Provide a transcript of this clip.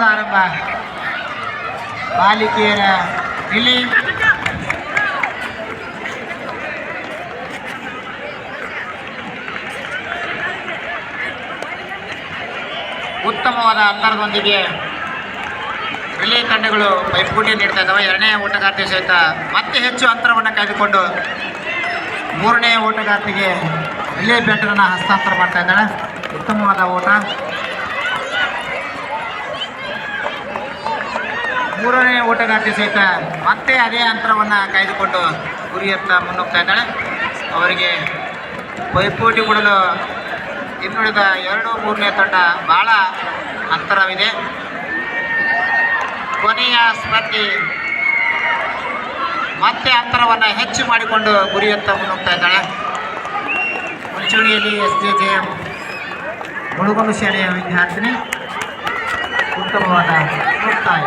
ಆರಂಭ ಬಾಲಿಕೆಯರ ಇಲ್ಲಿ ಉತ್ತಮವಾದ ಅಂತರದೊಂದಿಗೆ ರಿಲೇ ತಂಡಗಳು ಪೈಪೋಟಿ ನೀಡ್ತಾ ಇದ್ದಾವೆ. ಎರಡನೇ ಓಟಗಾರ್ತಿ ಸಹಿತ ಮತ್ತೆ ಹೆಚ್ಚು ಅಂತರವನ್ನು ಕಾಯ್ದುಕೊಂಡು ಮೂರನೇ ಓಟಗಾರ್ತಿಗೆ ರಿಲೇ ಬ್ಯಾಟರನ್ನು ಹಸ್ತಾಂತರ ಮಾಡ್ತಾ ಇದ್ದಾಳೆ. ಉತ್ತಮವಾದ ಓಟ. ಮೂರನೇ ಓಟಗಾರ್ತಿ ಸಹಿತ ಮತ್ತೆ ಅದೇ ಅಂತರವನ್ನು ಕಾಯ್ದುಕೊಂಡು ಗುರಿಯತ್ತ ಮುನ್ನುಗ್ತಾ ಇದ್ದಾಳೆ. ಅವರಿಗೆ ಪೈಪೋಟಿ ಕೊಡಲು ಇನ್ನುಳಿದ 2-3ನೇ ತಂಡ ಬಹಳ ಅಂತರವಿದೆ. ಕೊನೆಯ ಸ್ಪರ್ಧಿ ಮತ್ತೆ ಅಂತರವನ್ನು ಹೆಚ್ಚು ಮಾಡಿಕೊಂಡು ಗುರಿಯತ್ತ ಮುನ್ನುಗ್ತಾ ಇದ್ದಾಳೆ. ಮುಂಚೂಣಿಯಲ್ಲಿ SJJM ಮುಳುಗಲು ಶಾಲೆಯ ವಿದ್ಯಾರ್ಥಿನಿ. ಉತ್ತಮವಾದ ಮುಕ್ತಾಯ.